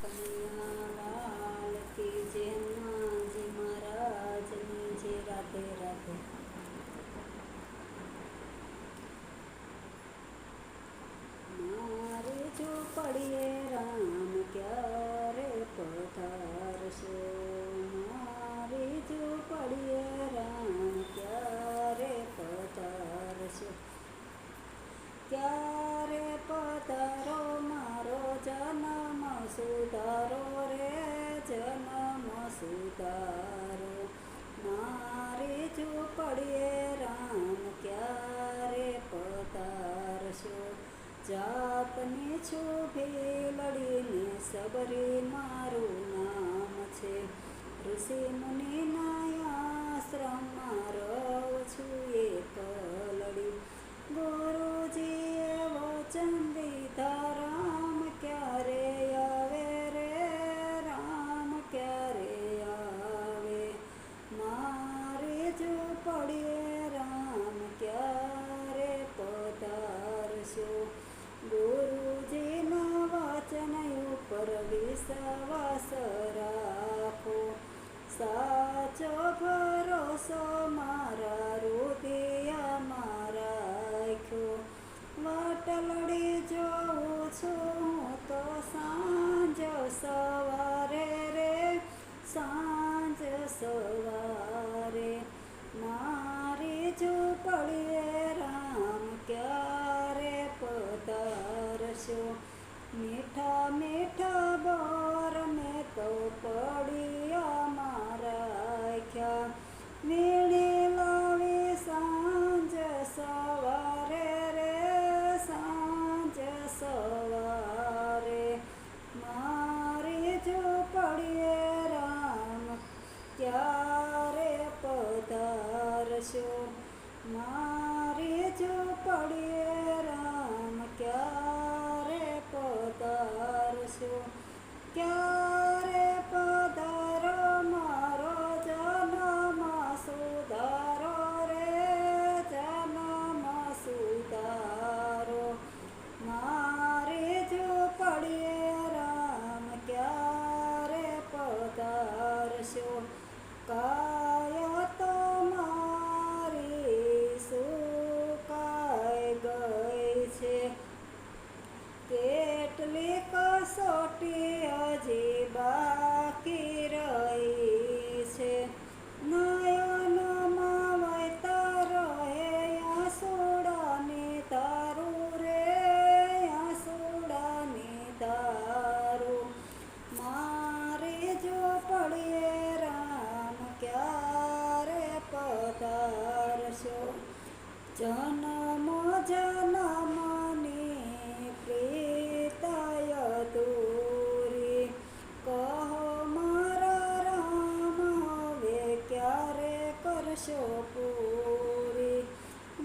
કનૈયાલાલ કી જય, હનુમાનજી મહારાજની જય. રાધે રાધે. મારી ઝૂંપડીએ રામ ક્યારે પધારશો? મારી ઝૂંપડીએ રામ ક્યારે પધારશો? ક્યારે પધારો મારો જન્મ સુધારો રે, જન્મ સુધારો. મારી ઝૂંપડીએ રામ ક્યારે પધારશો? જાતની છું ભીલડીને સબરી મારું નામ છે. ઋષિ મુનિના આશ્રમમાં રહું છું એકલડી. ગુરુજીએ વચન દીધા રામ ક્યારે આવે રે, રામ ક્યારે આવે? મારી ઝૂંપડીએ રામ ક્યારે પધારશો? ગુરુજીના વચન ઉપર વિશ્વાસ રાખો, સાચો ભરોસો મારા હૃદયમાં રાખ્યો. વાટલડી જોઉં છું હું તો સાંજ સવારે રે, સાંજ સવારે. મારી ઝૂંપડીએ રામ ક્યારે પધારશો? મીઠા મીઠા બોર મેં તો પડિયામાં રાખ્યા, વીણી લાવી સાંજ સવારે રે, સાંજ સવારે. મારી ઝૂંપડીએ રામ ક્યારે પધારશો? મારી ઝૂંપડીએ રામ ક્યારે પધારશો? ક્યારે પધારો મારો જન્મ સુધારો રે, જન્મ સુધારો. મારી ઝૂંપડીએ રામ ક્યારે પધારશો? કાયા તો મારી સુકાઈ ગઈ છે, કેટલી કસોટી હજી બાકી રહી છે. નયનમાં વહેતા રહે આંસુડાની ધારું રે, આંસુડાની ધારું. મારી ઝૂંપડીએ રામ ક્યારે પધારશો? જન્મો જન્મની પ્રીતય દૂરી, કહો મારા રામ હવે ક્યારે કરશો પૂરી?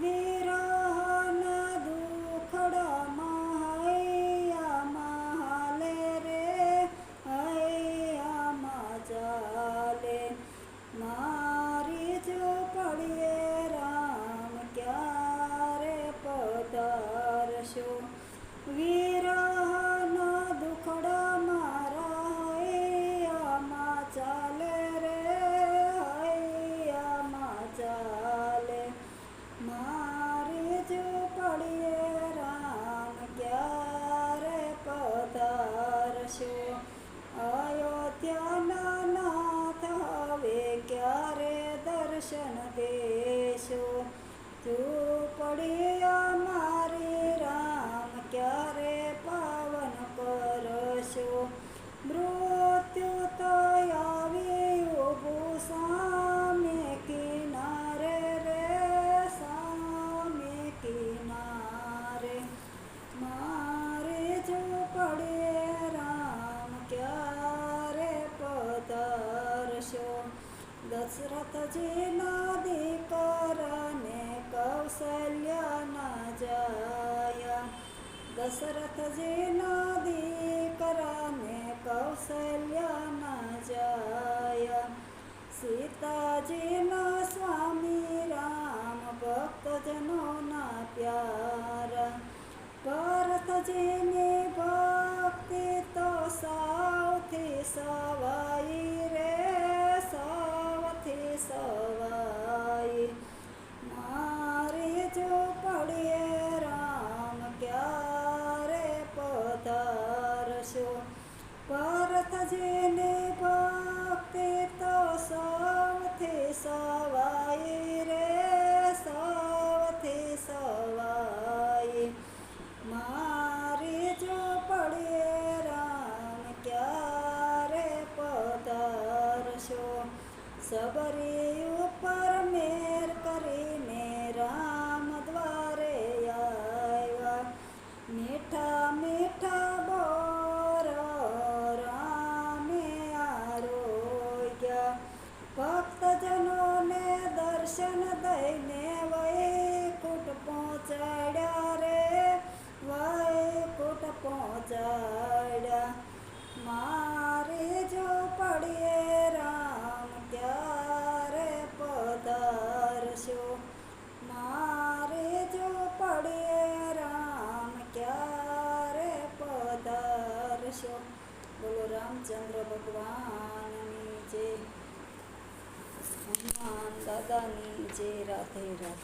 વિરહના દુખડામાં હૈયામાં હાલે રે, હૈયામાં ચાલે. મારી ઝૂંપડીએ રામ ક્યારે પધારશો? વિરહના દુખડા મારા હૈયામાં ચાલે રે, હૈયામાં ચાલે. મારી ઝૂંપડીએ રામ ક્યારે પધારશો? અયોધ્યાના નાથ હવે ક્યારે દર્શન દેશો? ઝૂંપડી મારી રામ ક્યારે પાવન કરશો? મૃત્યુ તો આવી ઊભું સામે કિનારે રે, સામે કિનારે. મારી ઝૂંપડીએ રામ ક્યારે પધારશો? દશરથજીના દીકરાને કૌશલ્યાના જાયા, દશરથજીના દીકરાને કૌશલ્યાના જાયા. સીતાજીના સ્વામી રામ ભક્તજનોના પ્યારા, ભરતજીની ભક્તિ તો સાવ સવાઈ રે સૌથી સવાઈ મારી જો પડીએ રામ ક્યારે પધારશો ભરતજીની ભક્તિ તો સૌથી સવાઈ રે સૌથી સવાઈ મારી જો પડીએ રામ ક્યારે પધારશો સબરી ઉપર મેર કરીને રામ દ્વારે આવ્યા મીઠા મીઠા બોર રામે આરોગ્યા ભક્તજનોને દર્શન દઈને વૈકુંઠ પહોંચાડ્યા રે વૈકુંઠ પહોંચાડ્યા મારી જો પડીએ રામ ક્યારે પધારશો મારી જો પડીએ રામ ક્યારે પધારશો બોલો રામચંદ્ર ભગવાનની જય હનુમાન દાદાની જય રાધે રાધે